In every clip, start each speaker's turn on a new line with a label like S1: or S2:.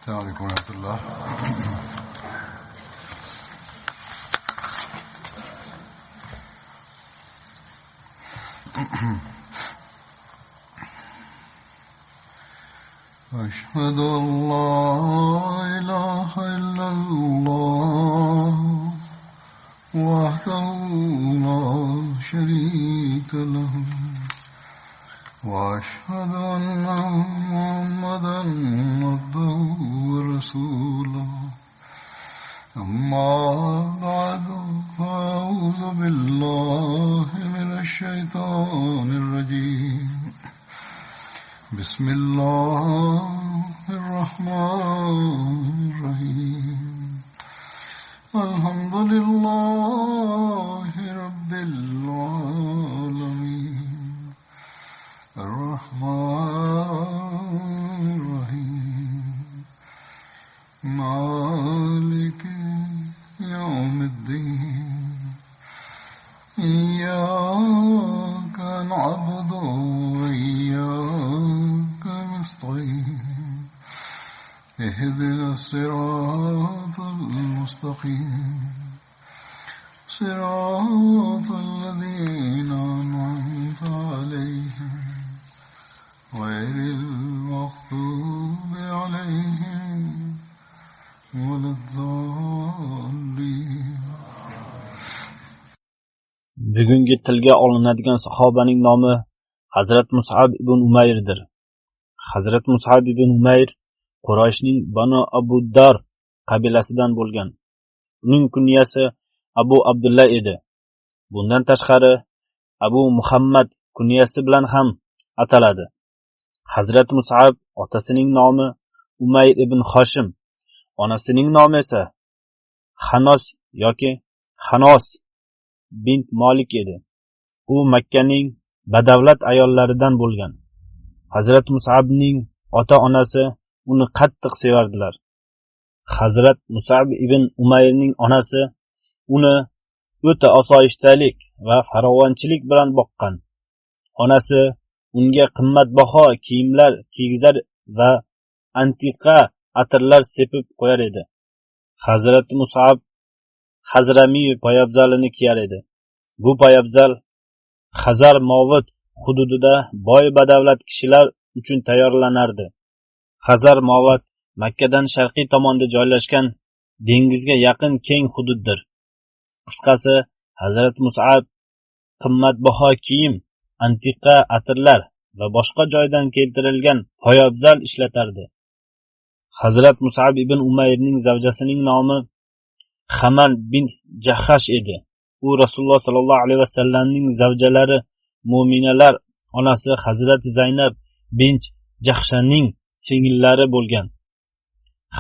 S1: السلام عليكم ورحمة الله. أشهد أن لا إله إلا الله وحده لا شريك له وأشهد أن محمدا عبده ورسوله أما بعد فأعوذ بالله من الشيطان الرجيم بسم الله الرحمن الرحيم الحمد لله رب العالمين الرحمن الرحيم مالك يوم الدين إياك نعبد وإياك نستعين اهدنا الصراط المستقيم صراط الذين أنعمت عليهم غير المغضوب عليهم ولا الضالين.
S2: Bugungi tilga olinadigan sahobaning nomi Hazrat Mus'ab ibn Umayrdir. Hazrat Mus'ab ibn Umayr Qurayshning Banu Abu Dar qabilasidan bo'lgan. Uning kunyasi Abu Abdullah edi. Bundan tashqari Abu Muhammad kunyasi bilan ham ataladi. Hazrat Mus'ab otasining nomi Umayr ibn Hoshim, onasining nomi esa Hanos yoki Hanos bint Malik edi. U Makkaning badavlat ayollaridan bo'lgan. Hazrat Mus'abning ota-onasi uni qattiq sevardilar. Hazrat Mus'ab ibn Umayrning onasi uni o'ta osoyishtalik va farovonchilik bilan boqqan. Onasi unga qimmatbaho kiyimlar kiygizar va antiqa atirlar sepib qo'yar edi. Hazrat Mus'ab Hazramiy poyabzalini kiyar edi. Bu poyabzal Xazar Movut hududida boy badavlat kishilar uchun tayyorlanardi. Xazar Movut Makkadan sharqiy tomonda joylashgan dengizga yaqin keng hududdir. Qisqasi, Hazrat Mus'ab qimmatbaho kiyim, antiqa atirlar va boshqa joydan keltirilgan poyabzal ishlatardi. Hazrat Mus'ab ibn Umayrning zavjasining nomi Hamal bint Jahhash edi. U Rasululloh sallallohu alayhi vasallamning zavjalari mu'minalar onasi Hazrat Zaynab bint Jahshaning singillari bo'lgan.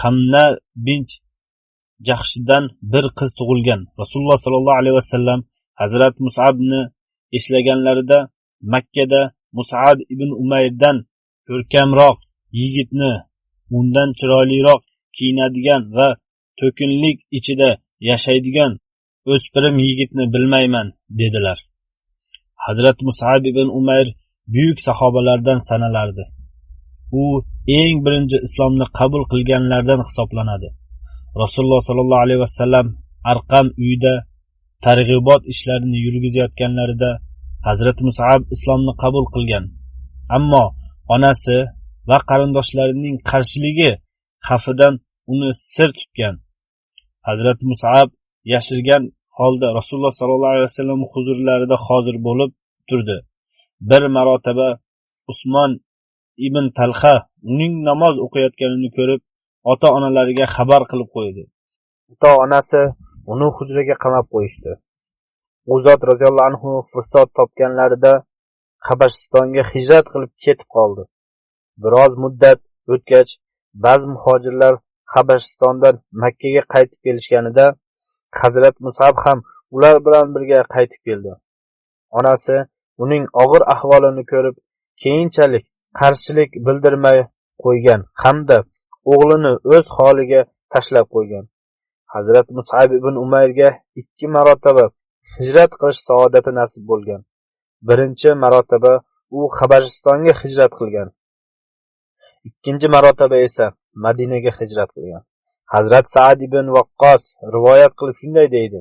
S2: Hamna bint Jahshdan bir qiz tug'ilgan. Rasululloh sallallohu alayhi vasallam Hazrat Mus'abni eslaganlarida Makkada Mus'ab ibn Umayrdan ko'rkamroq yigitni, undan chiroyliroq kiyinadigan va to'kinlik ichida yashaydigan o'spirim yigitni bilmayman dedilar. Hazrat Mus'ab ibn Umayr buyuk sahobalardan sanalardi. U eng birinchi islomni qabul qilganlardan hisoblanadi. Rasululloh sallallohu alayhi vasallam Arqam uyida targ'ibot ishlarini yurgizayotganlarida Hazrat Mus'ab islomni qabul qilgan. Ammo onasi va qarindoshlarining qarshiligi xavfidan uni sir tutgan. Hazrat Mus'ab yashirgan holda Rasululloh sallallohu alayhi vasallam huzurlarida hozir bo'lib turdi. Bir marotaba Usmon ibn Talha uning namoz o'qiyotganini ko'rib, ota-onalariga xabar qilib qo'ydi. Ota-onasi uni hujraga qamab qo'yishdi. U zot roziyallohu anhu fursat topganlarida Habashistonga hijrat qilib ketib qoldi. Biroz muddat o'tgach, ba'zi muhojirlar Habashistondan Makkaga qaytib kelishganida Hazrat Mus'ab ham ular bilan birga qaytib keldi. Onasi uning og'ir ahvolini ko'rib, keyinchalik qarshilik bildirmay qo'ygan hamda o'g'lini o'z holiga tashlab qo'ygan. Hazrat Mus'ab ibn Umayrga 2 marotaba hijrat qilish saodati nasib bo'lgan. Birinchi marotaba u Habashistonga hijrat qilgan. Ikkinchi marotaba esa Madinaga hijrat qilgan. Hazrat Sa'd ibn Waqqos rivoyat qilib shunday deydi: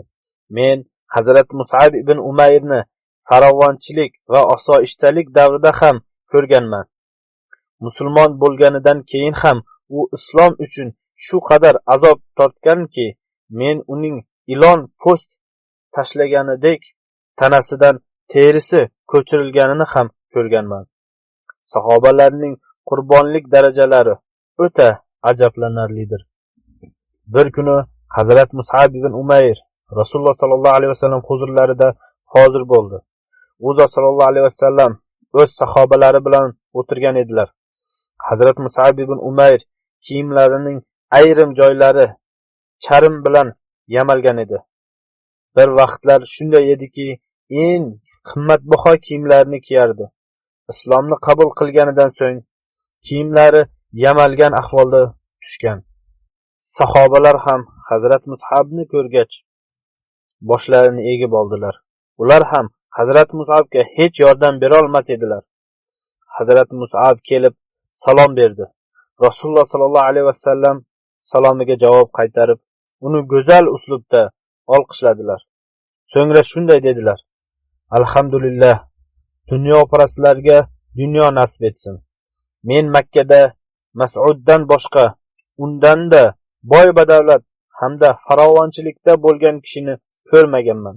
S2: Men Hazrat Mus'ab ibn Umayrni farovonchilik va osoyishtalik davrida ham ko'rganman. Musulmon bo'lganidan keyin ham u islom uchun shu qadar azob tortganki, men uning ilon po'st tashlaganidek tanasidan terisi ko'chirilganini ham ko'rganman. Sahobalarning qurbonlik darajalari o'ta ajablanarlidir. Bir kuni Hazrat Mus'ab ibn Umayr Rasululloh sallallohu alayhi vasallam huzurlarida hozir bo'ldi. U zot sallallohu alayhi vasallam o'z sahobalari bilan o'tirgan edilar. Hazrat Mus'ab ibn Umayr kiyimlarining ayrim joylari charm bilan yamalgan edi. Bir vaqtlar shunday ediki, eng qimmatbaho kiyimlarni kiyardi. Islomni qabul qilganidan so'ng kiyimlari yamalgan ahvolda tushgan. Sahobalar ham Hazrat Mus'abni ko'rgach boshlarini egib oldilar. Ular ham Hazrat Mus'abga hech yordam bera olmas edilar. Hazrat Mus'ab kelib salom berdi. Rasululloh sallallohu alayhi vasallam salomiga javob qaytarib, uni go'zal uslubda olqishladilar. So'ngra shunday dedilar: Alhamdulillah, dunyoparastlarga dunyo nasib etsin. Men Makkada Mas'uddan boshqa undan-da boy badavlat hamda farovonchilikda bo'lgan kishini ko'rmaganman.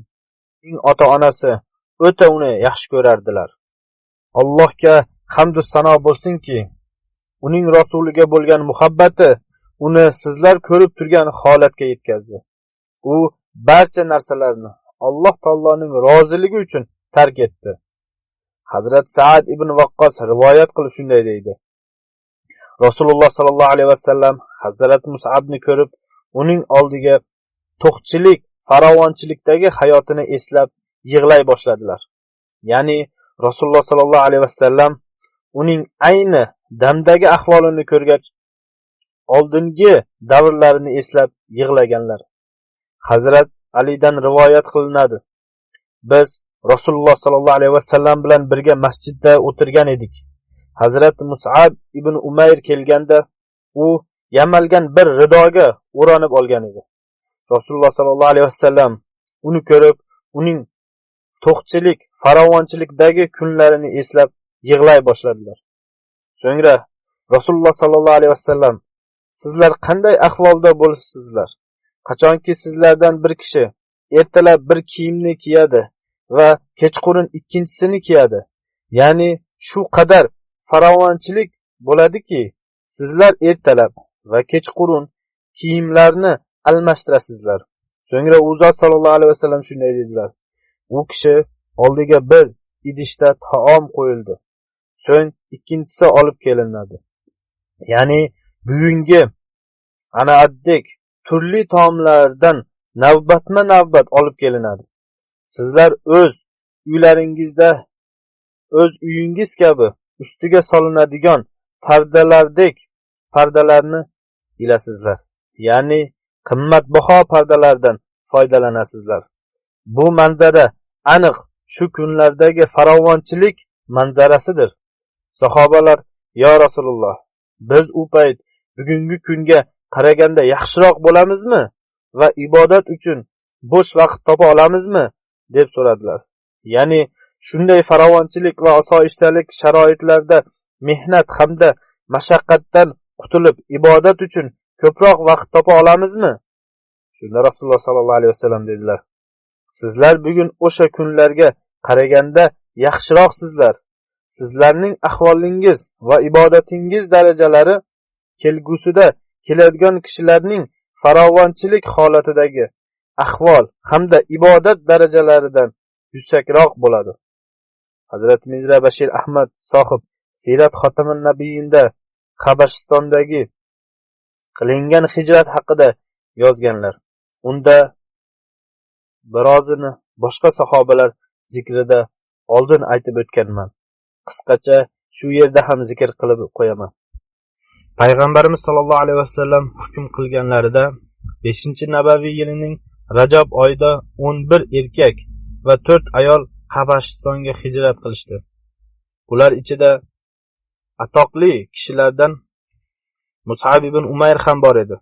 S2: Uning ota-onasi o'ta uni yaxshi ko'rardilar. Allohga hamd va sano bo'lsinki, uning rasuliga bo'lgan muhabbati uni sizlar ko'rib turgan holatga yetkazdi. U barcha narsalarni Alloh taoloning roziligi uchun tark etdi. Hazrat Sa'd ibn Waqqos rivoyat qilib shunday deydi: Rasululloh sallallohu alayhi vasallam Hazrat Mus'abni ko'rib, uning oldiga to'qchilik, farovonchilikdagi hayotini eslab yig'lay boshladilar. Ya'ni Rasululloh sallallohu alayhi vasallam uning ayni damdagi ahvolini ko'rgach, oldingi davrlarini eslab yig'laganlar. Hazrat Alidan rivoyat qilinadi: Biz Rasululloh sallallohu alayhi vasallam bilan birga masjidda o'tirgan edik. Hazrat Mus'ab ibn Umayr kelganda, u yamalgan bir ridoga o'ranib olgan edi. Rasululloh sallallohu alayhi vasallam uni ko'rib, uning to'qchilik, farovonchilikdagi kunlarini eslab yig'lay boshladilar. So'ngra Rasululloh sallallohu alayhi vasallam: Sizlar qanday ahvolda bo'libsizlar? Qachonki sizlardan bir kishi ertalab bir kiyimni kiyadi va kechqurun ikkinchisini kiyadi, ya'ni shu qadar farovonchilik bo'ladiki, sizlar ertalab va kechqurun kiyimlarni almashtirasizlar. So'ngra u zot sallallohu alayhi vasallam shunday dedilar: U kishi oldiga bir idishda taom qo'yildi. So'ng ikkinchisi olib kelinadi. Ya'ni bugungi ana addek turli taomlardan navbatma-navbat olib kelinadi. Sizlar o'z uylaringizda, o'z uyingiz kabi ustiga solinadigan pardalardek pardalarni ilasizlar. Ya'ni qimmatbaho pardalardan foydalanasizlar. Bu manzara aniq shu kunlardagi farovonchilik manzarasidir. Sahobalar: Ya Rasululloh, biz u payt bugungi kunga qaraganda yaxshiroq bo'lamizmi va ibodat uchun bo'sh vaqt topa olamizmi deb so'radilar. Ya'ni shunday farovonchilik va osoyishtalik sharoitlarda mehnat hamda mashaqqatdan qutulib ibodat uchun ko'proq vaqt topa olamizmi? Shunda Rasululloh sallallohu alayhi vasallam dedilar: Sizlar bugun o'sha kunlarga qaraganda yaxshiroqsizlar. Sizlarning ahvolingiz va ibodatingiz darajalari kelgusida keladigan kishilarning farovonchilik holatidagi ahvol hamda ibodat darajalaridan yuksakroq bo'ladi. Hazrat Mirza Bashir Ahmad sohib Sirat Xotamin Nabiyinda Habashistondagi qilingan hijrat haqida yozganlar. Unda birozini boshqa sahobalar zikrida oldin aytib o'tganman. Qisqacha shu yerda ham zikr qilib qo'yaman. Payg'ambarimiz sollallohu alayhi vasallam hukm qilganlarida 5-nabaviy yilining Rajab oyida 11 erkak va 4 ayol Habashistonga hijrat qilishdi. Ular ichida atoqli kishilardan Mus'ab ibn Umayr ham bor edi.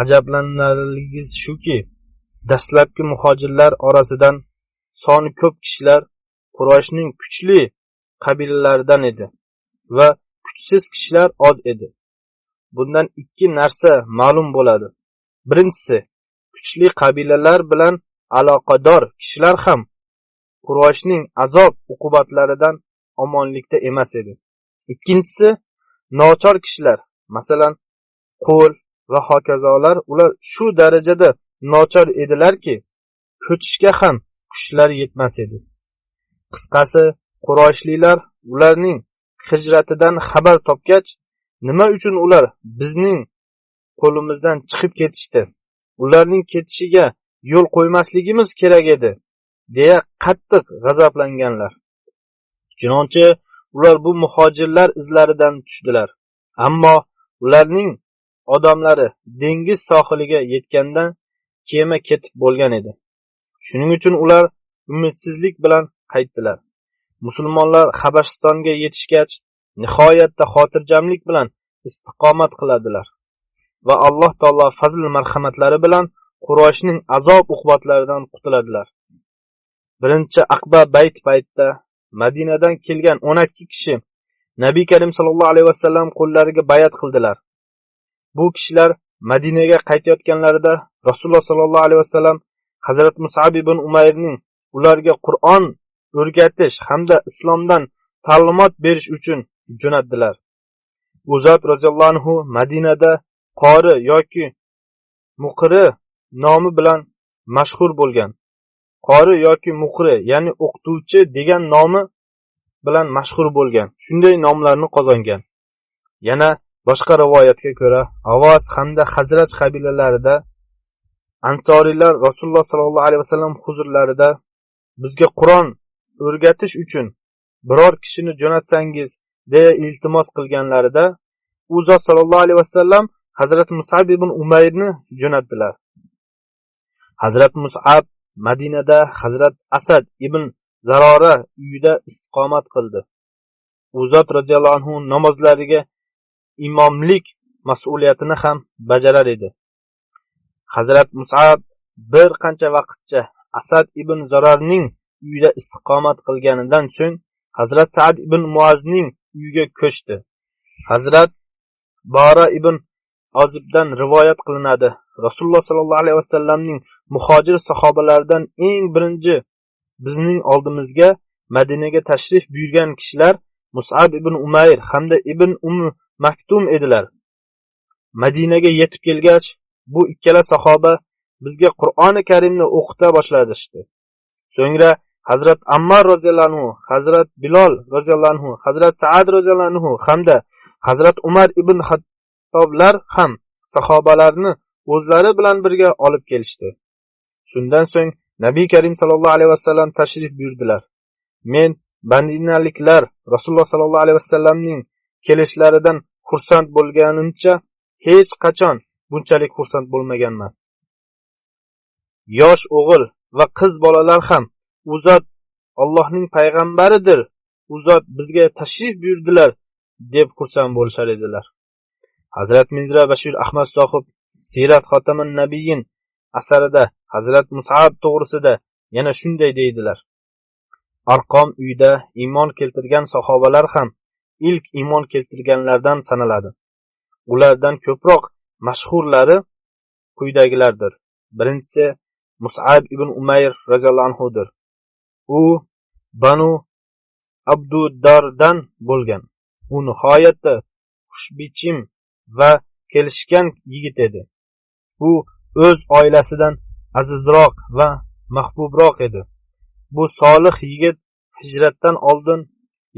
S2: Ajablanarlisi shuki, dastlabki muhojirlar orasidan soni ko'p kishilar Qurayshning kuchli qabilalaridan edi va kuchsiz kishilar oz edi. Bundan ikki narsa ma'lum bo'ladi. Birinchisi, kuchli qabilalar bilan aloqador kishilar ham Qurayshning azob uqubatlaridan omonlikda emas edi. Ikkinchisi, nochor kishilar, masalan, qo'l va hokazolar, ular shu darajada nochor edilarki, ko'chishga ham kuchlari yetmas edi. Qisqasi, Qurayshlilar ularning hijratidan xabar topgach, nima uchun ular bizning qo'limizdan chiqib ketishdi? Ularning ketishiga yo'l qo'ymasligimiz kerak edi, deya qattiq g'azablanganlar. Chunonchi ular bu muhojirlar izlaridan tushdilar. Ammo ularning odamlari dengiz sohiliga yetganda kema ketib bo'lgan edi. Shuning uchun ular umidsizlik bilan qaytdilar. Musulmonlar Habashistonga yetishgach, nihoyatda xotirjamlik bilan istiqomat qiladilar va Alloh taolo fazl marhamatlari bilan Qurayshning azob uqubatlaridan qutuladilar. Birinchi Aqba bayt paytida Madinadan kelgan 12 kishi Nabiy Karim sallallohu alayhi vasallam qo'llariga bayat qildilar. Bu kishilar Madinaga qaytayotganlarida Rasululloh sallallohu alayhi vasallam Hazrat Mus'ab ibn Umayrning ularga Qur'on o'rgatish hamda islomdan ta'limot berish uchun jo'natdilar. U zot roziyallohu anhu Madinada qori yoki muqri nomi bilan mashhur bo'lgan. Qori yoki muqri, ya'ni o'qituvchi degan nomi bilan mashhur bo'lgan. Shunday nomlarni qozongan. Yana boshqa rivoyatga ko'ra, Avos hamda Hazraj qabilalarida Ansoriylar Rasululloh sallallohu alayhi vasallam huzurlarida bizga Qur'on o'rgatish uchun biror kishini jo'natsangiz deya iltimos qilganlarida u zot sallallohu alayhi vasallam Hazrat Mus'ab ibn Umayrni jo'natdilar. Hazrat Mus'ab Madinada Hazrat Asad ibn Zarora uyida istiqomat qildi. U zot radhiyallohu anhu namozlariga imomlik mas'uliyatini ham bajarar edi. Hazrat Mus'ab bir qancha vaqtcha Asad ibn Zararning uyida istiqomat qilganidan so'ng Hazrat Sa'd ibn Muazning uyiga ko'chdi. Hazrat Bara ibn Ozibdan rivoyat qilinadi. Rasululloh sallallohu alayhi vasallamning muhojir sahobalaridan eng birinchi bizning oldimizga Madinaga tashrif buyurgan kishilar Mus'ab ibn Umayr hamda ibn Maktum edilar. Madinaga yetib kelgach, bu ikkala sahoba bizga Qur'oni Karimni o'qita boshlashdi. So'ngra Hazrat Ammar roziyallohu anhu, Hazrat Bilol roziyallohu anhu, Hazrat Sa'ad roziyallohu anhu hamda Hazrat Umar ibn Xattoblar ham sahobalarni o'zlari bilan birga olib kelishdi. Shundan so'ng Nabiy Karim sallallohu alayhi vasallam tashrif buyurdilar. Men Madinaliklar Rasululloh sallallohu alayhi vasallamning kelishlaridan xursand bo'lganimcha hech qachon bunchalik xursand bo'lmaganman. Yosh o'g'il va qiz bolalar ham u zot Allohning payg'ambaridir, u zot bizga tashrif buyurdilar deb xursand bo'lishar edilar. Hazrat Mirza Bashir Ahmad sohib Sirat Xotaman Nabiyyin asarida Hazrat Mus'ab to'g'risida yana shunday deydilar. Arqom uyda iymon keltirgan sahobalar ham ilk iymon keltirganlardan sanaladi. Ulardan ko'proq mashhurlari quyidagilardir. Birinchisi Mus'ab ibn Umayr roziyallohu anhudir. U Banu Abduddardan bo'lgan. U nihoyatda xushbichim va kelishgan yigit edi. U o'z oilasidan azizroq va mahbubroq edi. Bu solih yigit hijratdan oldin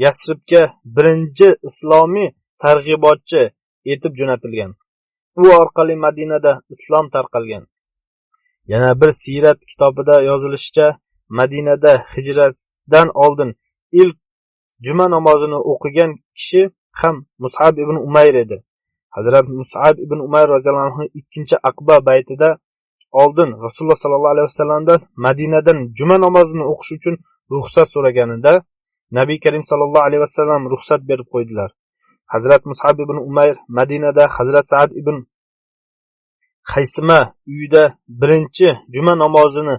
S2: Yasribga birinchi islomiy targ'ibotchi etib jo'natilgan. U orqali Madinada islom tarqalgan. Yana bir sirat kitobida yozilishicha, Madinada hijratdan oldin ilk juma namozini o'qigan kishi ham Mus'ab ibn Umayr edi. Hazrat Mus'ab ibn Umayr roziyallohu anhu ikkinchi Aqba baytida oldin Rasululloh sallallohu alayhi vasallamdan Madinadan juma namozini o'qish uchun ruxsat so'raganida Nabiy Karim sallallohu alayhi vasallam ruxsat berib qo'ydilar. Hazrat Mus'ab ibn Umayr Madinada Hazrat Sa'd ibn Haysima uyida birinchi juma namozini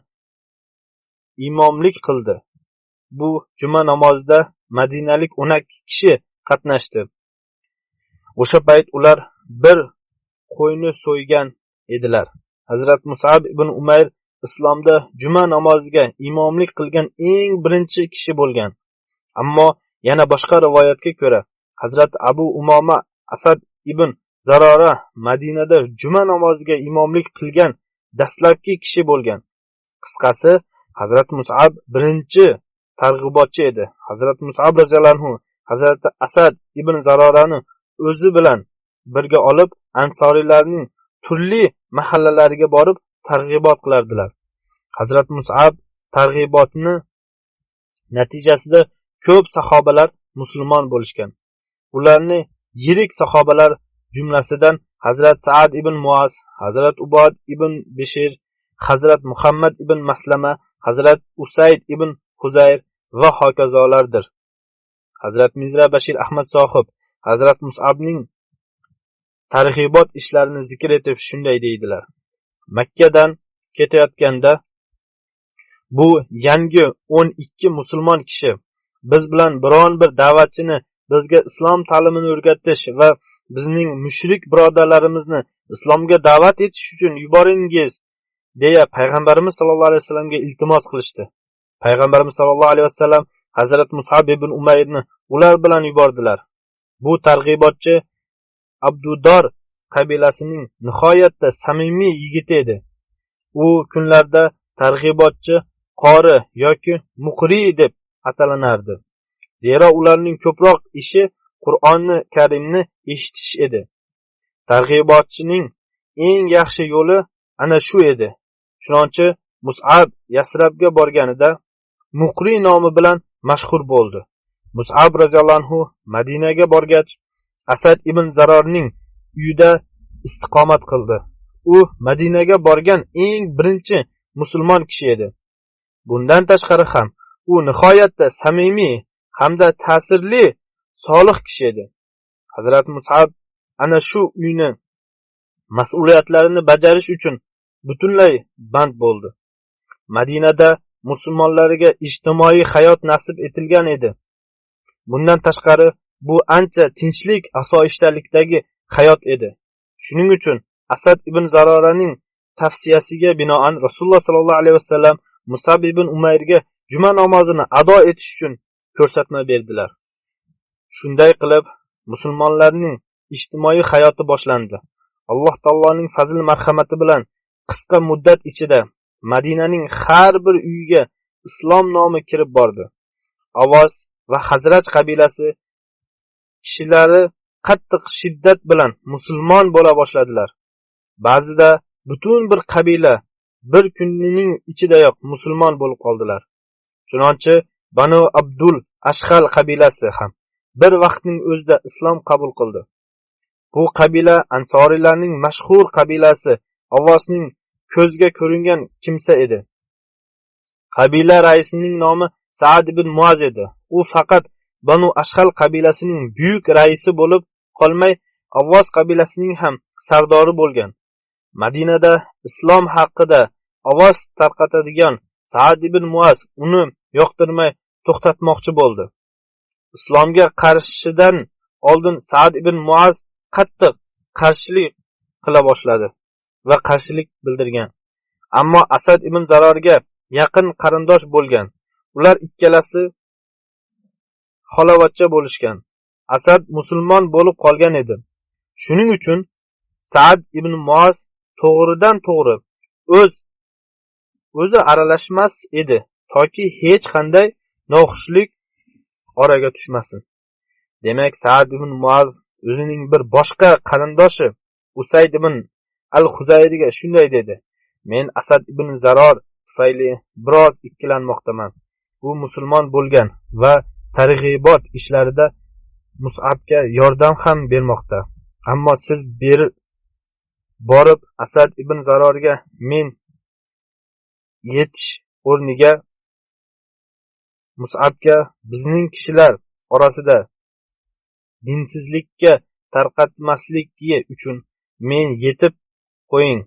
S2: imomlik qildi. Bu juma namozida madinalik 12 kishi qatnashdi. O'sha payt ular bir qo'yni so'ygan edilar. Hazrat Mus'ab ibn Umayr islomda juma namoziga imomlik qilgan eng birinchi kishi bo'lgan. Ammo yana boshqa rivoyatga ko'ra Hazrat Abu Umoma Asad ibn Zarora Madinada juma namoziga imomlik qilgan dastlabki kishi bo'lgan. Qisqasi, Hazrat Mus'ab birinchi targ'ibotchi edi. Hazrat Mus'ab roziyallohu anhu Hazrat Asad ibn Zarorani o'zi bilan birga olib ansoriylarning turli mahallalariga borib targ'ibot qilardilar. Hazrat Mus'ab targ'ibotni natijasida ko'p sahobalar musulmon bo'lishgan. Ularni yirik sahobalar jumlasidan Hazrat Sa'd ibn Muaz, Hazrat Ubad ibn Bishir, Hazrat Muhammad ibn Maslama, Hazrat Usayd ibn Huzayr va hokazolardir. Hazrat Mirza Bashir Ahmad sohib Hazrat Mus'abning targ'ibot ishlarini zikr etib shunday deydilar: Makkadan ketayotganda bu yangi 12 musulmon kishi biz bilan biron bir da'vatchini bizga islom ta'limini o'rgatish va bizning mushrik birodarlarimizni islomga da'vat etish uchun yuboringiz deya payg'ambarimiz sollallohu alayhi vasallamga iltimos qilishdi. Payg'ambarimiz sollallohu alayhi vasallam Hazrat Mus'ab ibn Umayrni ular bilan yubordilar. Bu targ'ibotchi Abdudor qabilasining nihoyatda samimiy yigiti edi. U kunlarda targ'ibotchi qori yoki muqri deb atalanardi. Zero ularning ko'proq ishi Qur'onni Karimni eshitish edi. Targ'ibotchining eng yaxshi yo'li ana shu edi. Chunonchi Mus'ab Yasrabga borganida muqri nomi bilan mashhur bo'ldi. Mus'ab roziyallohu anhu Madinaga borgach Asad ibn Zarorning uyida istiqomat qildi. U Madinaga borgan eng birinchi musulmon kishi edi. Bundan tashqari ham u nihoyatda samimiy hamda ta'sirli solih kishi edi. Hazrat Mus'ab ana shu uyni mas'uliyatlarini bajarish uchun butunlay band bo'ldi. Madinada musulmonlarga ijtimoiy hayot nasib etilgan edi. Bundan tashqari bu ancha tinchlik, asoyishtalikdagi hayot edi. Shuning uchun Asad ibn Zaroraning tavsiyasiga binoan Rasululloh sollallohu alayhi vasallam Mus'ab ibn Umayrga juma namozini ado etish uchun ko'rsatma berdilar. Shunday qilib musulmonlarning ijtimoiy hayoti boshlandi. Alloh taoloning fazl marhamati bilan qisqa muddat ichida Madinaning har bir uyiga islom nomi kirib bordi. Avos va Hazraj qabilasi kishilari qattiq shiddat bilan musulmon bo'la boshladilar. Ba'zida butun bir qabila bir kunning ichidayoq musulmon bo'lib qoldilar. Chunonchi Banu Abdul Ashhal qabilasi ham bir vaqtning o'zida islom qabul qildi. Bu qabila Ansoriylarning mashhur qabilasi, Avosning ko'zga ko'ringan kimsa edi. Qabila raisining nomi Sa'd ibn Muaz edi. U faqat Banu Ashhal qabilasining buyuk raisi bo'lib qolmay, Avos qabilasining ham sardori bo'lgan. Madinada islom haqida ovoz tarqatadigan Sa'd ibn Muaz uni yoqtirmay to'xtatmoqchi bo'ldi. Islomga qarshidan oldin Sa'd ibn Muaz qattiq qarshilik qila boshladi va qarshilik bildirgan. Ammo Asad ibn Zarorga yaqin qarindosh bo'lgan. Ular ikkalasi xolavachcha bo'lishgan. Asad musulmon bo'lib qolgan edi. Shuning uchun Sa'd ibn Muaz to'g'ridan to'g'ri o'zi aralashmas edi, toki hech qanday noxushlik oraga tushmasin. Demak, Sa'd ibn Muaz o'zining bir boshqa qarindoshi Usayd ibn al-Huzayriga shunday dedi: Men Asad ibn Zaror tufayli biroz ikkilanmoqdaman. U musulmon bo'lgan va targ'ibot ishlarida Mus'abga yordam ham bermoqda. Ammo siz borib Asad ibn Zarorga men yetish o'rniga Mus'abga bizning kishilar orasida dinsizlikka tarqatmasligi uchun men yetib qo'ying.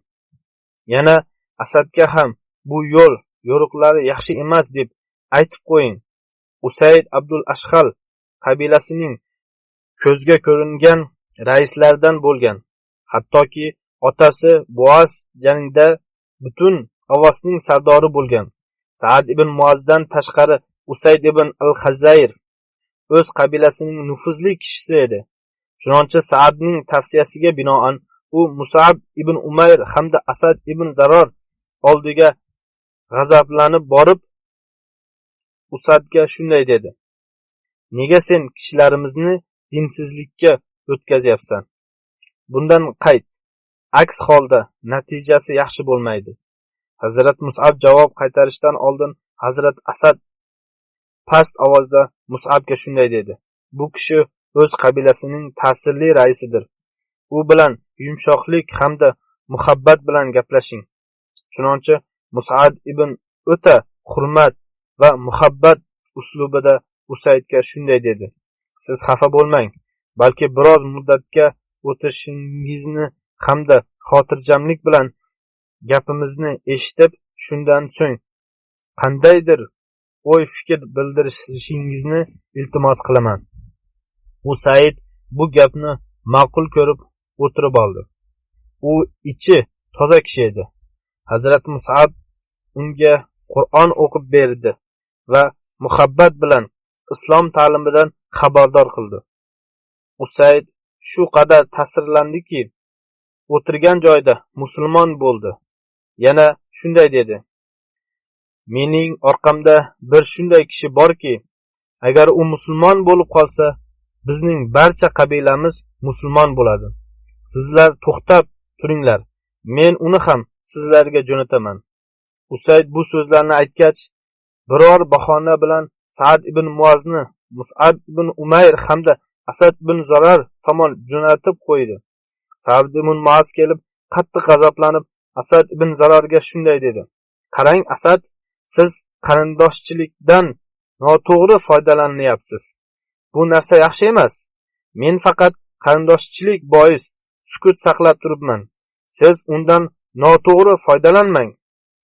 S2: Yana Asadga ham bu yo'riqlari yaxshi emas deb aytib qo'ying. Usayd Abdul Ashhal qabilasining ko'zga ko'ringan raislaridan bo'lgan. Hattoki otasi Boaz jangda butun Avosning sardori bo'lgan. Saad ibn Muazdan tashqari Usayd ibn al-Khazayr o'z qabilasining nufuzli kishisi edi. Chunonchi Saadning tavsiyasiga binoan u Mus'ab ibn Umayr hamda Asad ibn Zaror oldiga g'azablanib borib Usadga shunday dedi: "Nega sen kishilarimizni dinsizlikka o'tkazyapsan? Bundan qayt. Aks holda natijasi yaxshi bo'lmaydi." Hazrat Mus'ab javob qaytarishdan oldin Hazrat Asad past ovozda Mus'abga shunday dedi: "Bu kishi o'z qabilasining ta'sirli raisidir. U bilan yumshoqlik hamda muhabbat bilan gaplashing." Chunonchi Mus'ab ibn o'ta hurmat va muhabbat uslubida Usaydga shunday dedi: "Siz xafa bo'lmang, balki biroz muddatga o'tirishingizni hamda xotirjamlik bilan gapimizni eshitib, shundan so'ng qandaydir o'y-fikr bildirishingizni iltimos qilaman." Usayd bu gapni ma'qul ko'rib o'tirib oldi. U ichi toza kishi edi. Hazrat Mus'ab unga Qur'on o'qib berdi va muhabbat bilan islom ta'limidan xabardor qildi. Usayd shu qadar ta'sirlandiki, o'tirgan joyda musulmon bo'ldi. Yana shunday dedi: "Mening orqamda bir shunday kishi borki, agar u musulmon bo'lib qolsa, bizning barcha qabilamiz musulmon bo'ladi. Sizlar to'xtab turinglar, men uni ham sizlarga jo'nataman." Usayd bu so'zlarni aytgach, biror bahona bilan Sa'd ibn Muazni Mus'ab ibn Umayr hamda Asad ibn Zarar tomon jo'natib qo'ydi. Sa'd ibn Muaz kelib, qattiq g'azablanib, Asad ibn Zararga shunday dedi: "Qarang Asad, siz qarindoshchilikdan noto'g'ri foydalanyapsiz. Bu narsa yaxshi emas. Men faqat qarindoshchilik bois sukut saqlab turibman. Siz undan noto'g'ri foydalanmang."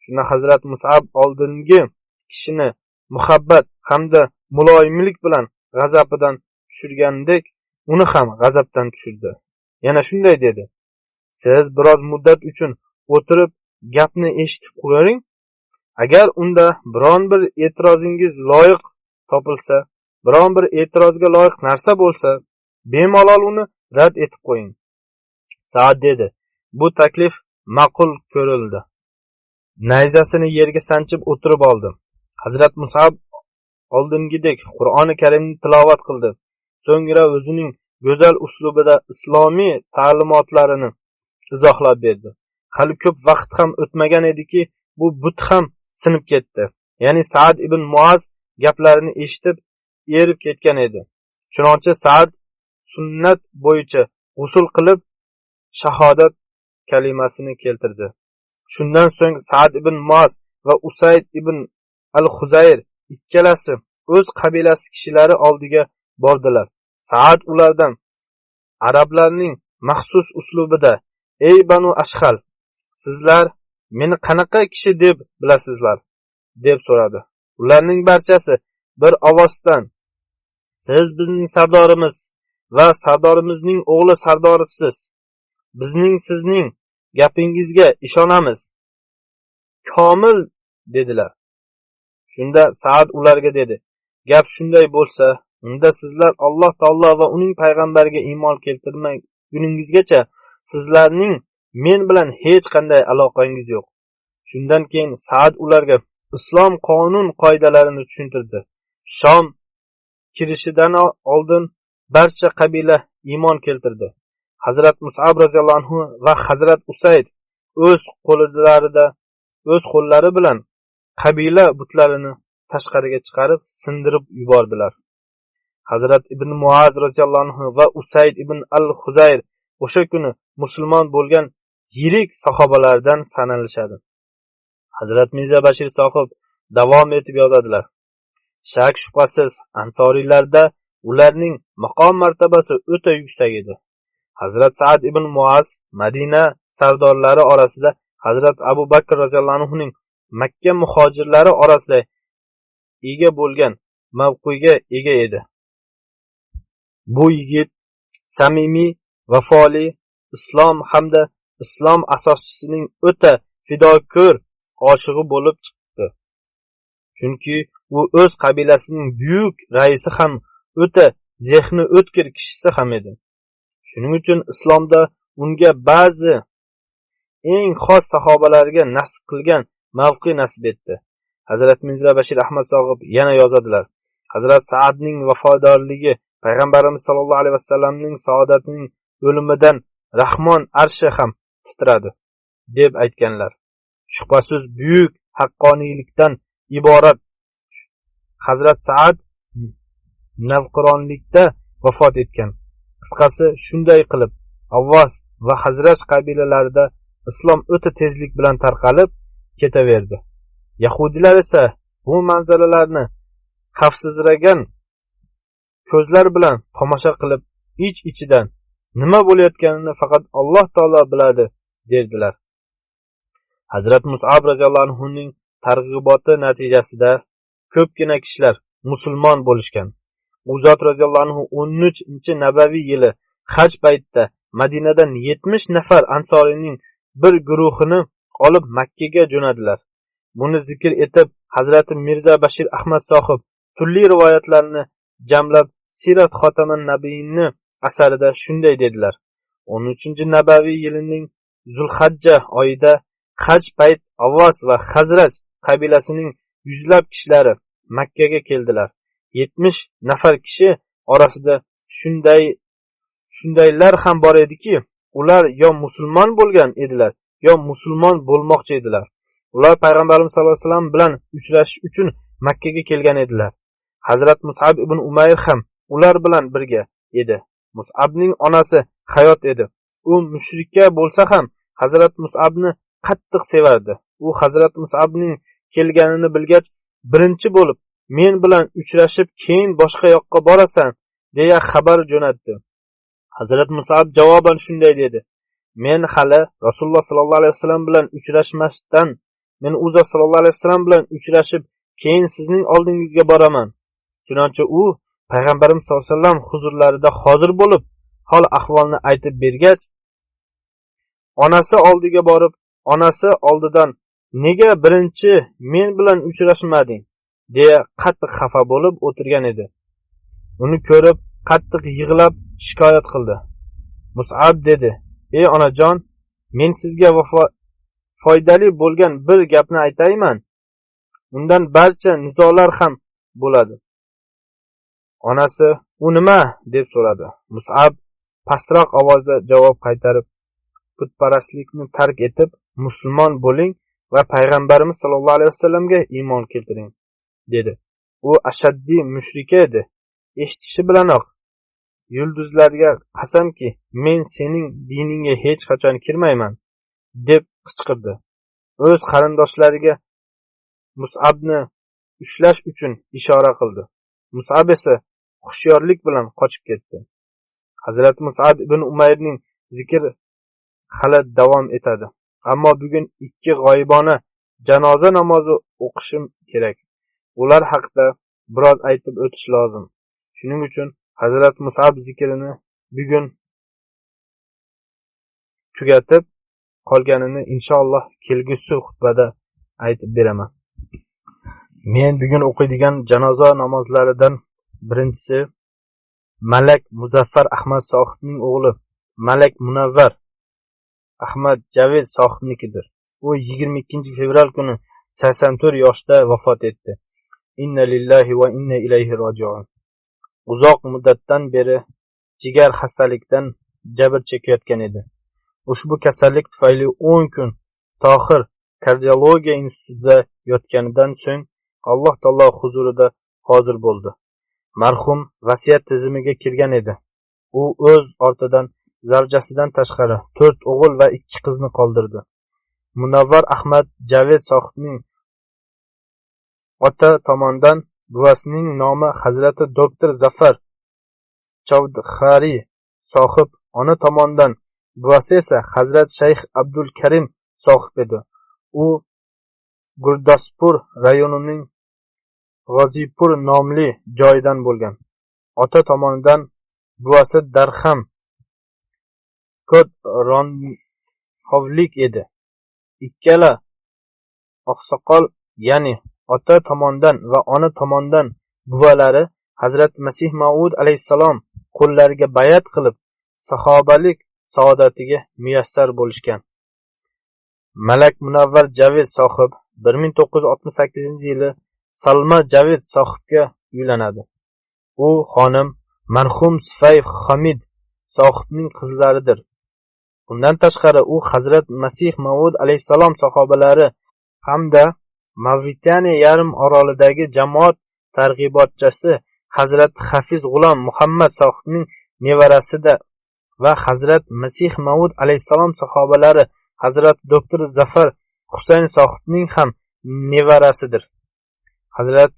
S2: Shunda Hazrat Mus'ab oldingi kishini muhabbat hamda muloyimlik bilan g'azabidan tushirgandek, uni ham g'azabdan tushirdi. Yana shunday dedi: "Siz biroz muddat uchun o'tirib gapni eshitib qo'ying. Agar unda biron bir e'tirozingiz loyiq topilsa, biron bir e'tirozga loyiq narsa bo'lsa, bemalol uni rad etib qo'ying." Saad dedi: "Bu taklif ma'qul ko'rildi." Nayzasini yerga sanchib o'tirib oldi. Hazrat Mus'ab oldingidek Qur'oni Karimni tilovat qildi. So'ngra o'zining go'zal uslubida islomiy ta'limotlarini izohlab berdi. Hali ko'p vaqt ham o'tmagan ediki, bu but ham sinib ketdi. Ya'ni Sa'd ibn Muaz gaplarini eshitib erib ketgan edi. Chunonchi Sa'd sunnat bo'yicha g'usl qilib shahodat kalimasini keltirdi. Shundan so'ng Sa'd ibn Muaz va Usayd ibn al-Khuzayr ikkalasi o'z qabilasi kishilari oldiga bordilar. Sa'd ulardan arablarning maxsus uslubida: "Ey Banu Ashhal, sizlar meni qanaqa kishi deb bilasizlar?" deb so'radi. Ularning barchasi bir ovozdan: "Siz bizning sardorimiz va sardorimizning o'g'li sardorisiz. Bizning sizning gapingizga ishonamiz. Komil" dedilar. Shunda Sa'd ularga dedi: "Gap shunday bo'lsa, unda sizlar Alloh taolo va uning payg'ambariga iymon keltirmaguningizgacha sizlarning men bilan hech qanday aloqangiz yo'q." Shundan keyin Sa'd ularga islom qonun qoidalarini tushuntirdi. Shom kirishidan oldin barcha qabila iymon keltirdi. Hazrat Mus'ab roziyallohu anhu va Hazrat Usayd o'z qo'llari bilan qabila butlarini tashqariga chiqarib sindirib yubordilar. Hazrat ibn Muaz roziyallohu anhu va Usayd ibn al-Khuzayr o'sha kuni musulmon bo'lgan yirik sahobalardan sanalishadi. Hazrat Mirza Bashir sohib davom etib yozadilar: "Shak shubhasiz ansoriylarda ularning maqom martabasi o'ta yuksak edi. Hazrat Sa'd ibn Muaz Madina sardorlari orasida Hazrat Abu Bakr roziyallohu anhuning Makka muhojirlari orasida ega bo'lgan mavqega ega edi. Bu yigit samimiy, vafoli, islom hamda islom asoschisining o'ta fidokor oshig'i bo'lib chiqdi. Chunki u o'z qabilasining buyuk raisi ham o'ta zehni o'tkir kishisi ham edi. Shuning uchun islomda unga ba'zi eng xos sahobalarga nasib qilgan mavqe nasib etdi. Hazrat Mirza Bashir Ahmad Sohib yana yozadilar. Hazrat Sa'dning vafodorligi Payg'ambarimiz sollallohu alayhi vasallamning saodatining o'limidan Rahmon arshi ham titradi deb aytganlar. Shubhasiz buyuk haqqoniylikdan iborat Hazrat Sa'd navqironlikda vafot etgan. Qisqasi shunday qilib Avvos va Hazraj qabilalarida islom o'ta tezlik bilan tarqalib ketaverdi. Yahudilar esa bu manzaralarni xavfsizragan ko'zlar bilan tomosha qilib ich-ichidan nima bo'layotganini faqat Alloh taolo biladi derdilar. Hazrat Mus'ab roziyallohu anhuning targ'iboti natijasida ko'pgina kishilar musulmon bo'lishgan. U zot roziyallohu anhu 13-nabaviy yili haj paytida Madinadan 70 nafar ansorining bir guruhini olib Makkaga jo'nadilar. Buni zikr etib Hazrat Mirza Bashir Ahmad Sohib turli rivoyatlarni jamlab Sirat Xotaman Nabiyni asarida shunday dedilar. 13-nabaviy yilining Zulhajja oyida haj payt Avvos va Hazraj qabilasining yuzlab kishilari Makkaga keldilar. 70 nafar kishi orasida shundaylar ham bor ediki, ular yo musulmon bo'lgan edilar, yo musulmon bo'lmoqchi edilar. Ular Payg'ambarimiz sollallohu alayhi vasallam bilan uchrashish uchun Makkaga kelgan edilar. Hazrat Mus'ab ibn Umayr ham ular bilan birga edi. Mus'abning onasi hayot edi. U mushrika bo'lsa ham Hazrat Mus'abni qattiq sevardi. U Hazrat Mus'abning kelganini bilgach, birinchi bo'lib men bilan uchrashib, keyin boshqa yoqqa borasan deya xabar jo'natdi. Hazrat Mus'ab javoban shunday dedi: Men hali Rasululloh sallallohu alayhi vasallam bilan uchrashmasdan, men u zot sallallohu alayhi vasallam bilan uchrashib, keyin sizning oldingizga boraman. Chunonchi u Payg'ambarimiz sollallohu alayhi vasallam huzurlarida hozir bo'lib, hol ahvolni aytib bergach, onasi oldiga borib, onasi oldidan nega birinchi men bilan uchrashmading deya qattiq xafa bo'lib o'tirgan edi. Uni ko'rib qattiq yig'lab shikoyat qildi. Mus'ab dedi: "Ey onajon, men sizga foydali bo'lgan bir gapni aytayman. Undan barcha nizolar ham bo'ladi." Onasi: "U nima?" deb so'radi. Mus'ab pastroq ovozda javob qaytarib: "Putparastlikni tark etib, musulmon bo'ling va Payg'ambarimiz sollallohu alayhi vasallamga iymon keltiring", dedi. U ashaddiy mushrika edi. Eshitishi bilanoq yulduzlarga qasamki, men sening diningga hech qachon kirmayman, deb qichqirdi. O'z qarindoshlariga Mus'abni ushlash uchun ishora qildi. Mus'ab esa hushyorlik bilan qochib ketdi. Hazrat Mus'ab ibn Umayrning zikri hali davom etadi. Ammo bugun 2 g'oyibona janoza namozi o'qishim kerak. Ular haqida biroz aytib o'tish lozim. Shuning uchun Hazrat Mus'ab zikrini bugun tugatib, qolganini inshaalloh kelgusi xutbada aytib beraman. Men bugun o'qiydigan janoza namozlaridan birinchisi Malak Muzaffar Ahmad Sohibning o'g'li Malak Munavvar Ahmad Javed Sohibnikidir. U 22 fevral kuni 84 yoshda vafot etdi. Inna lillahi va inna ilayhi roji'un. Uzoq muddatdan beri jigar xastalikdan jabr chekayotgan edi. Ushbu kasallik tufayli 10 kun Tohir kardiologiya institutida yotganidan so'ng Alloh taolo huzurida hozir bo'ldi. Marhum vasiyat tizimiga kirgan edi. U o'z ortidan zavjasidan tashqari 4 o'g'il va 2 qizni qoldirdi. Munavvar Ahmad Javed Sohibning ota tomonidan buvasining nomi Hazrati Doktor Zafar
S3: Chavdhari sohib ona tomonidan, buvasi esa Hazrat Shayx Abdul Karim sohib edi. U Gurdaspur rayonining G'ozipur nomli joyidan bo'lgan. Ota tomonidan buvasi Darham Kodronxovlik edi. Ikkala oqsoqol, ya'ni ota tomonidan va ona tomonidan buvalari Hazrat Masih Maud alayhissalom qo'llariga bayat qilib, sahobalik saodatiga muyassar bo'lishgan. Malak Munavvar Javid sohib 1968-yili Salma Javid sohibga uylanadi. U xonim marhum Sifay Hamid sohibning qizlaridir. Bundan tashqari u Hazrat Masih Maud alayhissalom sahobalari hamda Mavritaniya yarim orolidagi jamoat targ'ibotchisi Hazrat Hafiz G'ulom Muhammad sohibning nevarasida va Hazrat Masih Maud alayhissalom sahobalari Hazrat Doktor Zafar Husayn sohibning ham nevarasidir. Hazrat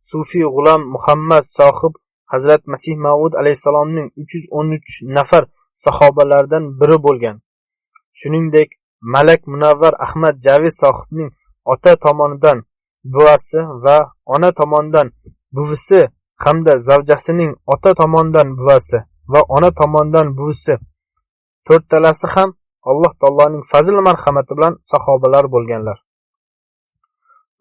S3: Sufi G'ulom Muhammad sohib Hazrat Masih Maud alayhissalomning 313 nafar sahobalaridan biri bo'lgan. Shuningdek, Malak Munavvar Ahmad Javid sohibning ota tomonidan buvasi va ona tomonidan buvisi hamda zavjasining ota tomonidan buvasi va ona tomonidan buvisi to'rtalasi ham Alloh taoloning fazl marhamati bilan sahobalar bo'lganlar.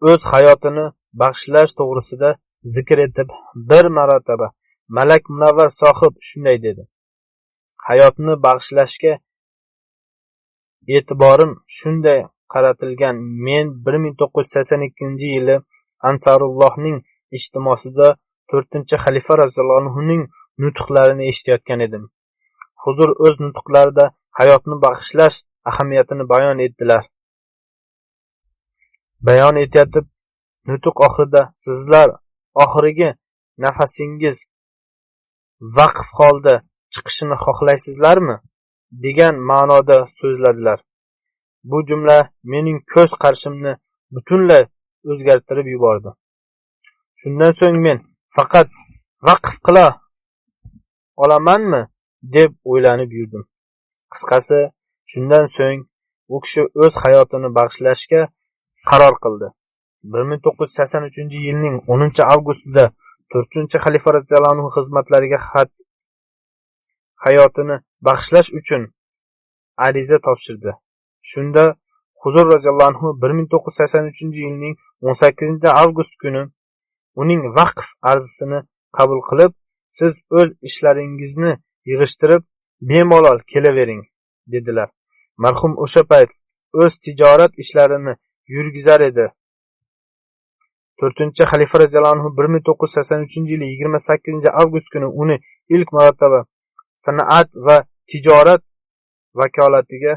S3: O'z hayotini bag'ishlash to'g'risida zikr etib, bir marotaba Malak Munavvar sohib shunday dedi: hayotni bag'ishlashga e'tiborim shunday qaratilgan. Men 1982-yili Ansarullohning ijtimosida 4-xalifa roziyallohu anhuning nutqlarini eshitayotgan edim. Huzur o'z nutqlarida hayotni bag'ishlash ahamiyatini bayon etdilar. Bayon etayotib, nutq oxirida sizlar oxirgi nafasingiz vaqf holda chiqishini xohlaysizlarmi? degan ma'noda so'zladilar. Bu jumla mening ko'z qarashimni butunlay o'zgartirib yubordi. Shundan so'ng men faqat vaqf qila olamanmi deb o'ylanib yurdim. Qisqasi, shundan so'ng u kishi o'z hayotini bag'ishlashga qaror qildi. 1983-yilning 10-avgustida 4-xalifa roziyallohu anhu xizmatlariga hayotini bag'ishlash uchun ariza topshirdi. Shunda Huzur roziyallohu anhu 1983-yilning 18-avgust kuni uning vaqf arzisini qabul qilib, siz o'z ishlaringizni yig'ishtirib bemalol kelavering dedilar. Marhum o'sha payt o'z tijorat ishlarini yurgizar edi. 4-xalifa roziyallohu anhu 1983-yili 28-avgust kuni uni ilk marotaba sanoat va tijorat vakolatiga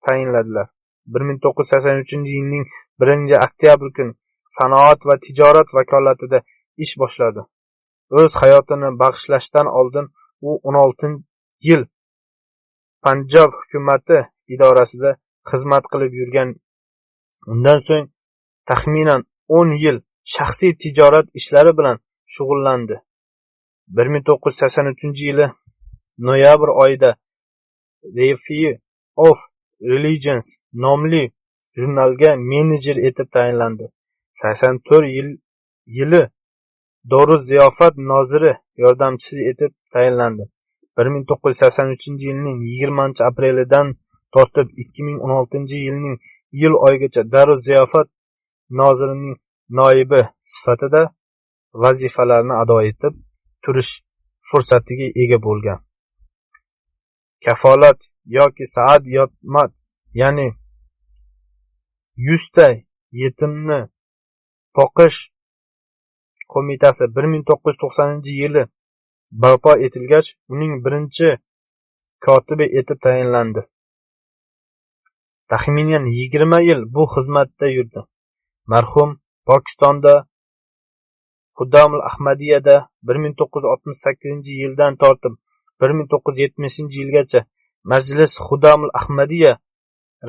S3: tayinladilar. 1983-yilning 1-oktyabr kuni sanoat va tijorat vakolatida ish boshladi. O'z hayotini bag'ishlashdan oldin u 16 yil Panjob hukumati idorasida xizmat qilib yurgan. Undan so'ng taxminan 10 yil shaxsiy tijorat ishlari bilan shug'ullandi. 1983-yili noyabr oyida Review of Religions nomli jurnalga menejer etib tayinlandi. 84 yili Doru ziyofat noziri yordamchisi etib tayinlandi. 1983-yilning 20-aprelidan tortib 2016-yilning iyul oyigacha Daru ziyofat nozirining noibi sifatida vazifalarni ado etib turish fursatiga ega bo'lgan. Kafolat yoki Saad Yotmat, ya'ni 100 ta yetimni boqish qo'mitasi 1990-yili barpo etilgach, uning birinchi kotibi etib tayinlandi. Taxminan 20 yil bu xizmatda yurdi. Marhum Pokistonda Xudamul Ahmadiyada 1968-yildan tortib 1970-yilgacha Majlis Xudamul Ahmadiya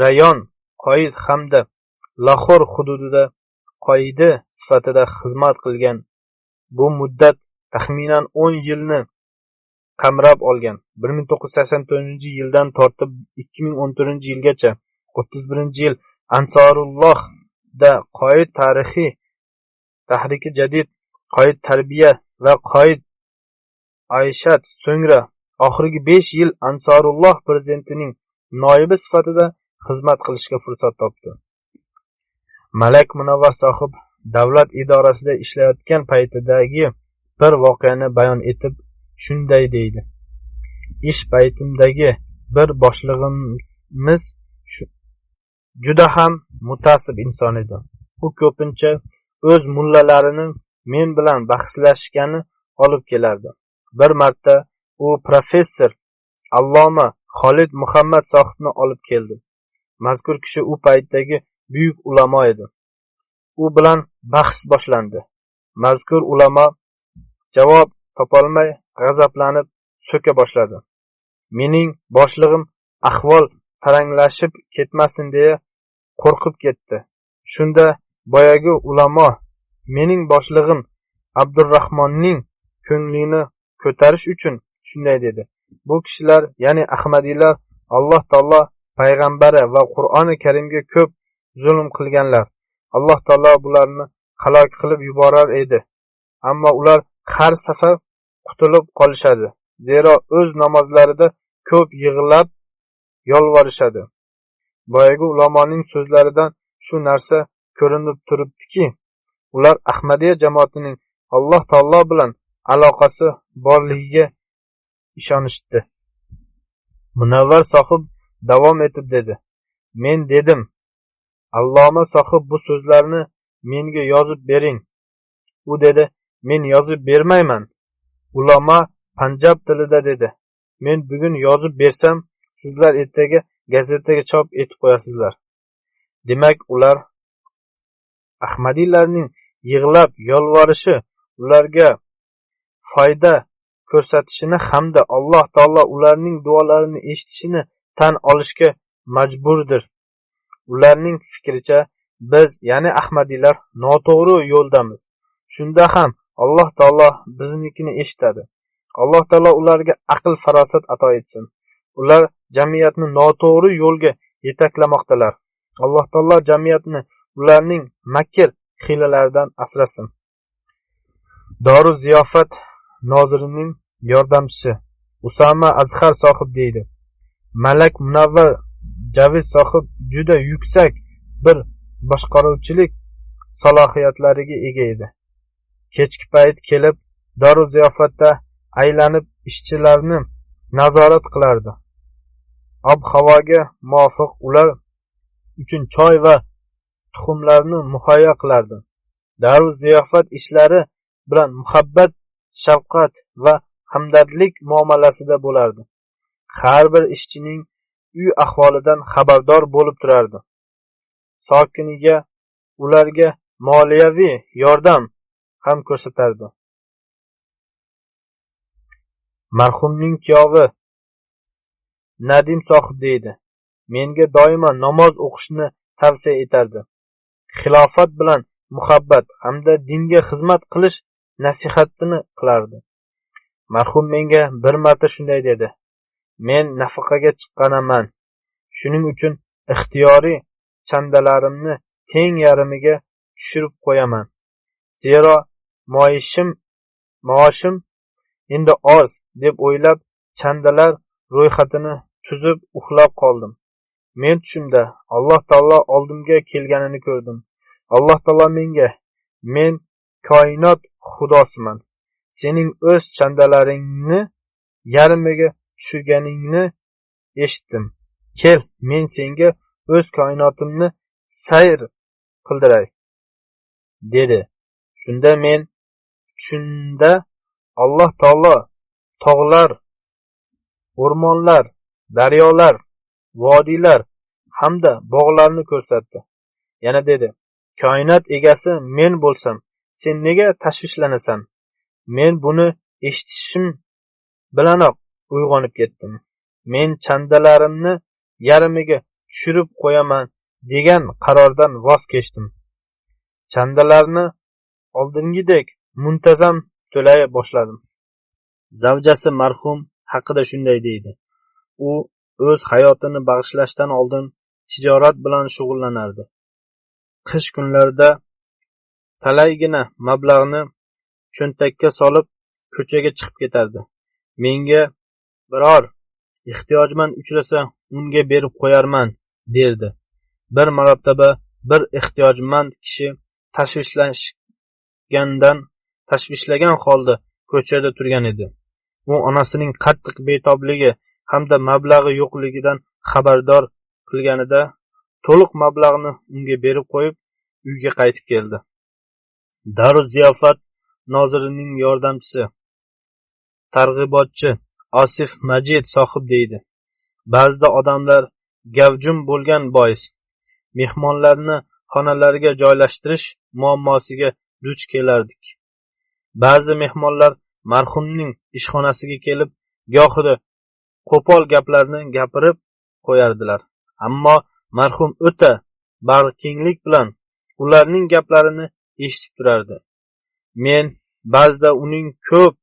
S3: rayon qoid hamda Lahor hududida qoidi sifatida xizmat qilgan. Bu muddat taxminan 10 yilni qamrab olgan. 1984-yildan tortib 2014-yilgacha 31-yil Ansorullohda qoid tahriki jadid, qoid tarbiya va qoid Ayshat, so'ngra oxirgi 5 yil Ansorulloh prezidentining noibi sifatida xizmat qilishga fursat topdi. Malak Munavvar sohib davlat idorasida ishlayotgan paytidagi bir voqeani bayon etib shunday deydi: ish paytimdagi bir boshlig'imiz juda ham mutasib inson edi. U ko'pincha o'z mullalarini men bilan bahslashgani olib kelardi. Bir marta u professor Alloma Xolid Muhammad sohibni olib keldi. Mazkur kishi u paytdagi buyuk ulamo edi. U bilan bahs boshlandi. Mazkur ulamo javob topolmay g'azablanib so'ka boshladi. Mening boshlig'im ahvol taranglashib ketmasin deya qo'rqib ketdi. Shunda boyagi ulamo mening boshlig'im Abdurrahmonning ko'nglini ko'tarish uchun shunday dedi: bu kishilar, ya'ni Ahmadiylar, Alloh taolo payg'ambari va Qur'oni Karimga ko'p zulm qilganlar. Alloh taolo bularni halok qilib yuborar edi. Ammo ular har safar qutulib qolishadi. Zero o'z namozlarida ko'p yig'lab yolvorishadi. Boyagi ulamoning so'zlaridan shu narsa ko'rinib turibdiki, ular Ahmadiya jamoatining Alloh taolo bilan aloqasi borligiga ishonishdi. Munavvar sohib davom etib dedi: men dedim, Alloma sohib bu so'zlarni menga yozib bering. U dedi: men yozib bermayman. Ulamo Panjab tilida dedi: men bugun yozib bersam, sizlar ertaga gazetaga chop etib qo'yasizlar. Demak, ular Ahmadiylarning yig'lab yolvorishi ularga foyda ko'rsatishini hamda Alloh taolo ularning duolarini eshitishini tan olishga majburdir. Ularning fikricha biz, ya'ni Ahmadiylar, noto'g'ri yo'ldamiz. Shunda ham Alloh taolo biznikini eshitadi. Alloh taolo ularga aql farosat ato etsin. Ular jamiyatni noto'g'ri yo'lga yetaklamoqdalar. Alloh taolo jamiyatni ularning makr hiylalaridan asrasin. Doru ziyofat nozirining yordamchisi Usama Azhar sohib deydi: Malak Munavvar Javid sohib juda yuksak bir boshqaruvchilik salohiyatlariga ega edi. Kechki payt kelib, doru ziyofatda aylanib ishchilarni nazorat qilardi. Ob-havoga muvofiq ular uchun choy va tuxumlarni muhayyo qilardi. Daru ziyofat ishlari bilan muhabbat, shafqat va hamdardlik muomalasida bo'lardi. Har bir ishchining uy ahvolidan xabardor bo'lib turardi. Sokiniga ularga moliyaviy yordam ham ko'rsatardi. Marhumning kuyovi Nadim sohib deydi: menga doimo namoz o'qishni tavsiya etardi. Xilofat bilan muhabbat hamda dinga xizmat qilish nasihatini qilardi. Marhum menga bir marta shunday dedi: men nafaqaga chiqqanaman. Shuning uchun ixtiyoriy chandalarimni teng yarimiga tushirib qo'yaman. Zero maoshim endi oz deb o'ylab chandalar ro'yxatini tuzib uxlab qoldim. Men tushimda Alloh taolo oldimga kelganini ko'rdim. Alloh taolo menga: men koinot xudosiman. Sening o'z chandalaringni yarmiga tushirganingni eshitdim. Kel, men senga o'z koinotimni sayr qildiray, dedi. Shunda Alloh taolo tog'lar, o'rmonlar, daryolar, vodiylar hamda bog'larni ko'rsatdi. Yana dedi: koinot egasi men bo'lsam, sen nega tashvishlanasan? Men buni eshitishim bilanoq uyg'onib ketdim. Men chandalarimni yarmiga tushirib qo'yaman degan qarordan voz kechdim. Chandalarni oldingidek muntazam to'lay boshladim. Zavjasi marhum haqida shunday deydi: u o'z hayotini bag'ishlashdan oldin tijorat bilan shug'ullanardi. Qish kunlarida talaygina mablag'ni cho'ntakka solib ko'chaga chiqib ketardi. Menga biror ehtiyojmand uchrasa unga berib qo'yarman, derdi. Bir marotaba bir ehtiyojmand kishi tashvishlagan holda ko'chada turgan edi. U onasining qattiq betobligi hamda mablag'i yo'qligidan xabardor qilganida to'liq mablag'ni unga berib qo'yib uyga qaytib keldi. Daruz ziyofat nozirining yordamchisi, targ'ibotchi Osif Majid sohib deydi: ba'zida odamlar gavjum bo'lgan bois mehmonlarni xonalariga joylashtirish muammosiga duch kelardik. Ba'zi mehmonlar marhumning ishxonasiga kelib gohida qo'pol gaplarni gapirib qo'yardilar, ammo marhum o'ta bag'rikenglik bilan ularning gaplarini eshitib turardi. Men ba'zida uning ko'p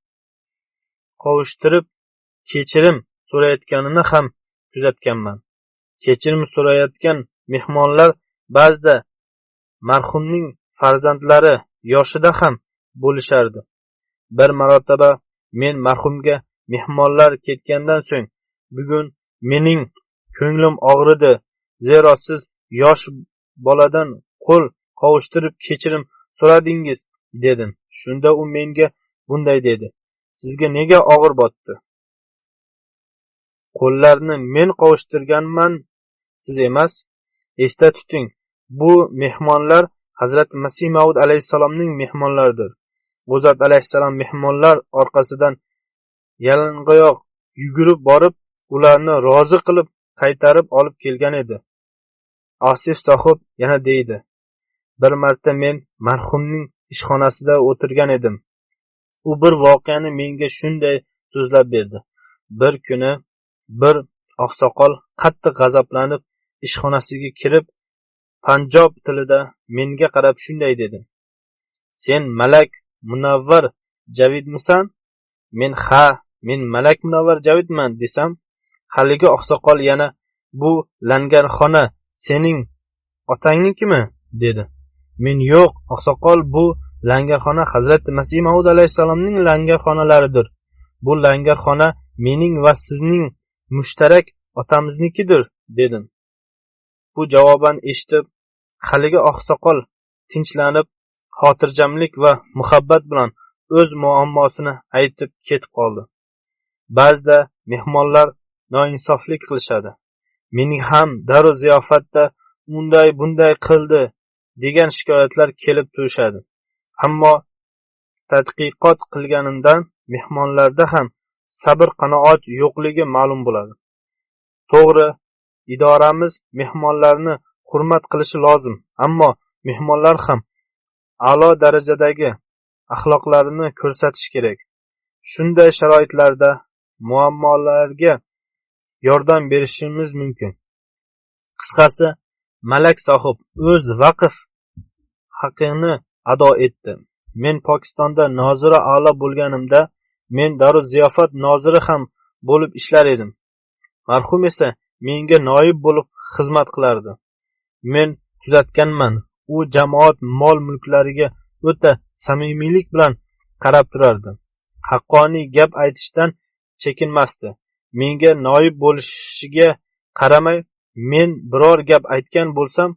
S3: qovushtirib kechirim so'rayotganini ham kuzatganman. Kechirim so'rayotgan mehmonlar ba'zida marhumning farzandlari yoshida ham bo'lishardi. Bir marotaba men marhumga mehmonlar ketgandan so'ng: bugun mening ko'nglim og'ridi, zero siz yosh boladan qo'l qovushtirib kechirim so'radingiz, dedim. Shunda u menga bunday dedi: sizga nega og'ir botdi? Qo'llarni men qovushtirganman, siz emas. Esda tuting, bu mehmonlar Hazrati Masih Maud alayhissalomning mehmonlaridir. Bu zot alayhissalom mehmonlar orqasidan yalangoyoq yugurib borib, ularni rozi qilib qaytarib olib kelgan edi. Osif sohib yana deydi: bir marta men marhumning ishxonasida o'tirgan edim. U bir voqeani menga shunday so'zlab berdi. Bir kuni bir oqsoqol qattiq g'azablanib ishxonasiga kirib, Panjob tilida menga qarab shunday dedi: sen Malak Munavvar Javidmisan? Men ha, men Malak Munavvar Javidman desam, haligi oqsoqol yana: bu langarxona sening otangnikimi? dedi. Men yo'q, oqsoqol, bu langarxona Hazrati Masih Maud alayhissalomning langarxonalaridir. Bu langarxona mening va sizning mushtarak otamiznikidir, dedim. Bu javoban eshitib, haligi oqsoqol tinchlanib, xotirjamlik va muhabbat bilan o'z muammosini aytib ketib qoldi. Ba'zida mehmonlar noinsoflik qilishadi. Mening ham daru ziyofatda unday bunday qildi degan shikoyatlar kelib turishadi. Ammo tadqiqot qilganimdan mehmonlarda ham sabr qanoat yo'qligi ma'lum bo'ladi. To'g'ri, idoramiz mehmonlarni hurmat qilishi lozim, ammo mehmonlar ham a'lo darajadagi axloqlarini ko'rsatish kerak. Shunday sharoitlarda muammolarga yordam berishimiz mumkin. Qisqasi, Malak sohib o'z vaqf haqqini ado etdi. Men Pokistonda nozira a'lo bo'lganimda, men Daruz ziyofat noziri ham bo'lib ishlar edim. Marhum esa menga noib bo'lib xizmat qilardi. Men kuzatganman, u jamoat mol-mulklariga o'ta samimiylik bilan qarab turardi. Haqqoniy gap aytishdan chekinmasdi. Menga noib bo'lishiga qaramay, men biror gap aytgan bo'lsam,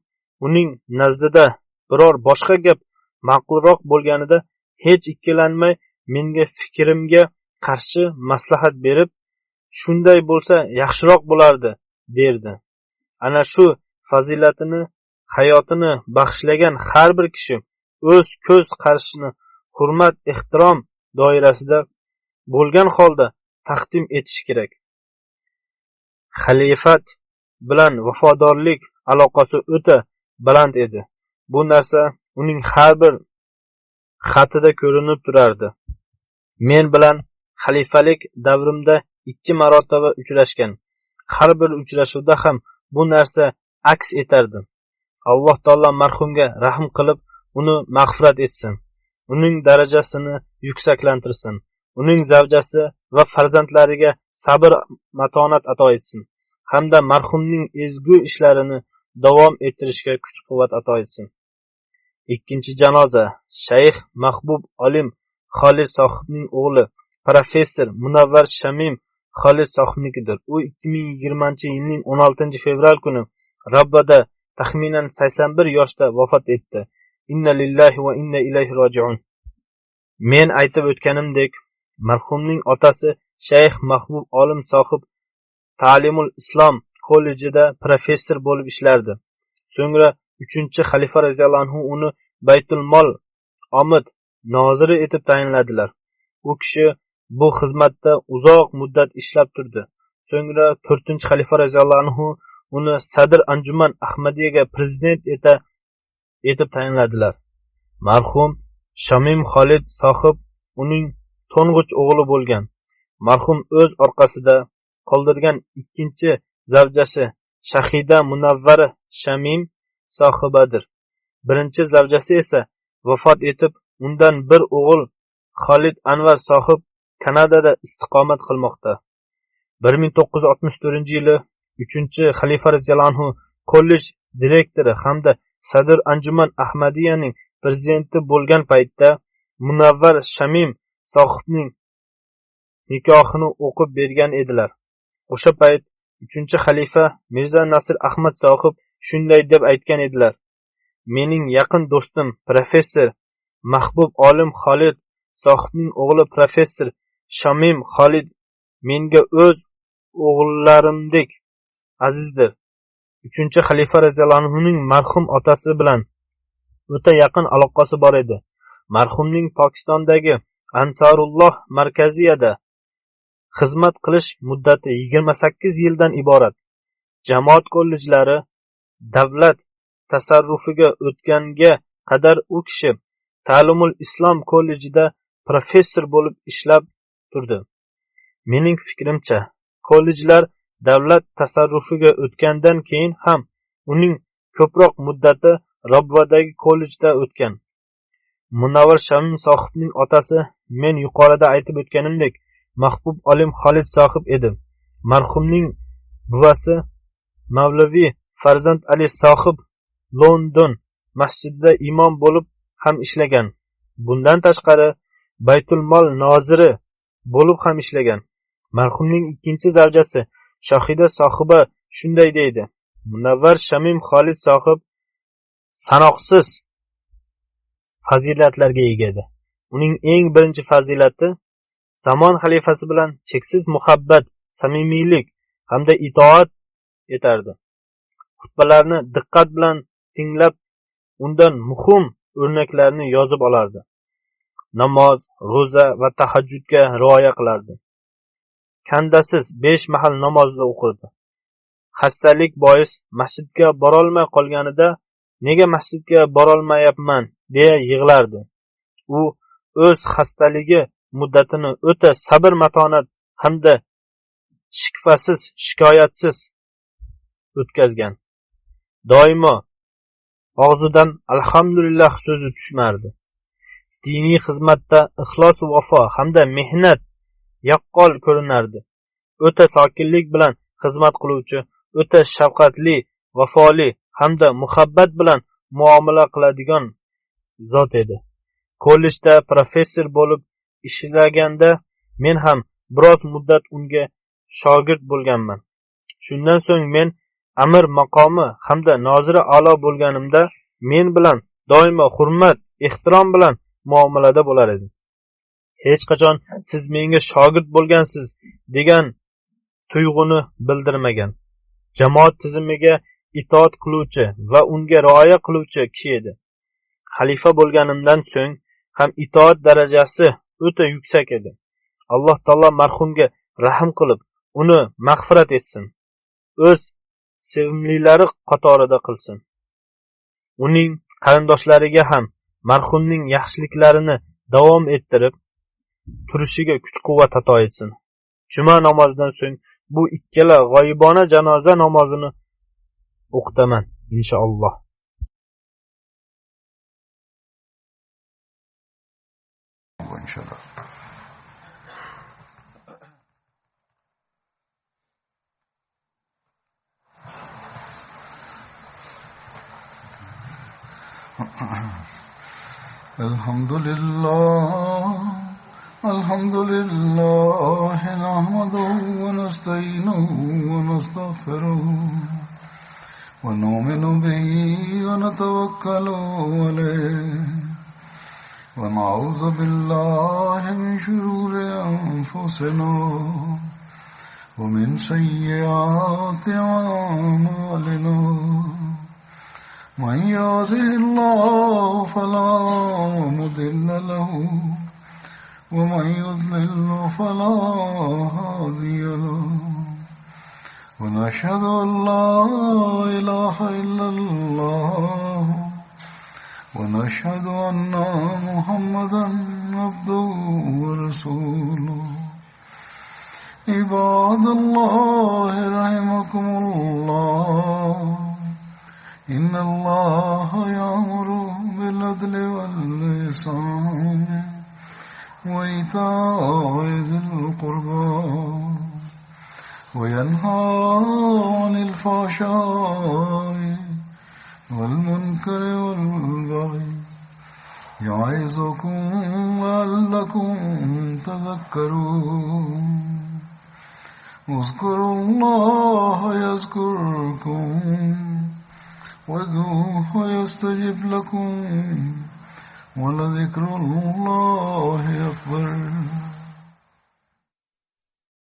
S3: uning nazdida biror boshqa gap ma'qulroq bo'lganida hech ikkilanmay menga fikrimga qarshi maslahat berib, shunday bo'lsa yaxshiroq bo'lardi, derdi. Ana shu fazilatini hayotini bag'ishlagan har bir kishi o'z ko'z qarashini hurmat ehtirom doirasida bo'lgan holda taqdim etishi kerak. Xalifat bilan vafodorlik aloqasi o'ta baland edi. Bu narsa uning har bir xatida ko'rinib turardi. Men bilan xalifalik davrimda 2 marotaba uchrashgan. Har bir uchrashuvda ham bu narsa aks etardi. Alloh taolo marhumga rahm qilib, uni mag'firat etsin. Uning darajasini yuksaklantirsin. uning zavjasi va farzandlariga sabr matonat ato etsin hamda marhumning ezgu ishlarini davom ettirishga kuch-quvvat ato etsin. Ikkinchi janoza Shayx Mahbub Olim Xolid sohibning o'g'li professor Munavvar Shamim Xolid sohibnikidir. U 2020-yilning 16-fevral kuni Rabbada taxminan 81 yoshda vafot etdi. Inna lillahi va inna ilayhi roji'un. Men aytib o'tganimdek, marhumning otasi Shayx Mahbub Olim sohib Ta'limul Islom kollejida professor bo'lib ishlardi. So'ngra 3-xalifa roziyallohu anhu uni Baytul Mol omid noziri etib tayinladilar. U kishi bu xizmatda uzoq muddat ishlab turdi. So'ngra 4-xalifa roziyallohu anhu uni Sadr Anjuman Ahmadiyaga prezident etib tayinladilar. Marhum Shamim Xolid sohib uning to'ng'ich o'g'li bo'lgan. Marhum o'z orqasida qoldirgan ikkinchi zavjasi Shahida Munavvara Shamim sohibadir. Birinchi zavjasi esa vafot etib, undan bir o'g'il Xolid Anvar sohib Kanadada istiqomat qilmoqda. 1964-yili 3-xalifa roziyallohu anhu kollej direktori hamda Sadr Anjuman Ahmadiyaning prezidenti bo'lgan paytda Munavvar Shamim sohibning nikohini o'qib bergan edilar. O'sha payt 3-xalifa Mirza Nasir Ahmad sohib shunday deb aytgan edilar: "Mening yaqin do'stim professor Mahbub Olim Xolid sohibning o'g'li professor Shamim Xolid menga o'z o'g'illarimdek azizdir." 3-xalifa roziyallohu anhuning marhum otasi bilan o'ta yaqin aloqasi bor edi. Marhumning Pokistondagi Ansarulloh markaziyada xizmat qilish muddati 28 yildan iborat. Jamoat kollejlari davlat tasarrufiga o'tganga qadar u kishi Ta'limul Islom kollejida professor bo'lib ishlab turdi. Mening fikrimcha, kollejlar davlat tasarrufiga o'tgandan keyin ham uning ko'proq muddati Rabvadagi kollejda o'tgan. Munavvar Shamim sohibning otasi men yuqorida aytib o'tganimdek Mahbub Olim Xolid sohib edi. Marhumning buvasi Mavlaviy Farzand Ali sohib London masjidida imom bo'lib ham ishlagan. Bundan tashqari Baytul Mol noziri bo'lib ham ishlagan. Marhumning ikkinchi zavjasi Shohida sohiba shunday deydi: Munavvar Shamim Xolid sohib sanoqsiz fazilatlarga ega edi. Uning eng birinchi fazilati zamon xalifasi bilan cheksiz muhabbat, samimiylik hamda itoat etardi. Xutbalarni diqqat bilan tinglab, undan muhim o'rnaklarni yozib olardi. Namoz, ro'za va tahajjudga rioya qilardi. Kandasiz 5 mahal namozni o'qirdi. Xastalik bois masjidga borolmay qolganida nega masjidga borolmayapman deya yig'lardi. U o'z xastaligi muddatini o'ta sabr matonat hamda shikvasiz, shikoyatsiz o'tkazgan. Doimo og'zidan alhamdulillah so'zi tushmardi. Diniy xizmatda ixlos va vafo hamda mehnat yaqqol ko'rinardi. O'ta sokinlik bilan xizmat qiluvchi, o'ta shafqatli, vafoli hamda muhabbat bilan muomala qiladigan zot edi. Kollejda professor bo'lib ishlaganda men ham biroz muddat unga shogird bo'lganman. Shundan so'ng men amir maqomi hamda noziri a'lo bo'lganimda men bilan doimo hurmat, ehtirom bilan muomalada bo'lar edi. Hech qachon siz menga shogird bo'lgansiz degan tuyg'uni bildirmagan. Jamoat tizimiga itoat qiluvchi va unga rioya qiluvchi kishi edi. Xalifa bo'lganimdan so'ng ham itoat darajasi o'ta yuksak edi. Alloh taolo marhumga rahm qilib, uni mag'firat etsin. O'z sevimlilari qatorida qilsin. Uning qarindoshlariga ham marhumning yaxshiliklarini davom ettirib turishiga kuch-quvvat ato etsin. Juma namozidan so'ng bu ikkala g'oyibona janoza namozini o'qitaman inshaalloh.
S1: inshaalloh. الحمد لله نحمده ونستعينه ونستغفره ونؤمن به ونتوكل عليه ونعوذ بالله من شرور أنفسنا ومن سيئات أعمالنا من يهده الله فلا مضل له ومن يضلل فلا هادي له ونشهد أن لا إله إلا الله ونشهد أن محمدا عبده ورسوله عباد الله رحمكم الله إن الله يأمر بالعدل والإحسان وإيتاء ذي القربى وينهى عن الفحشاء والمنكر والبغي يعظكم لعلكم تذكرون اذكروا الله يذكركم وادعوه يستجب لكم ولذكر الله أكبر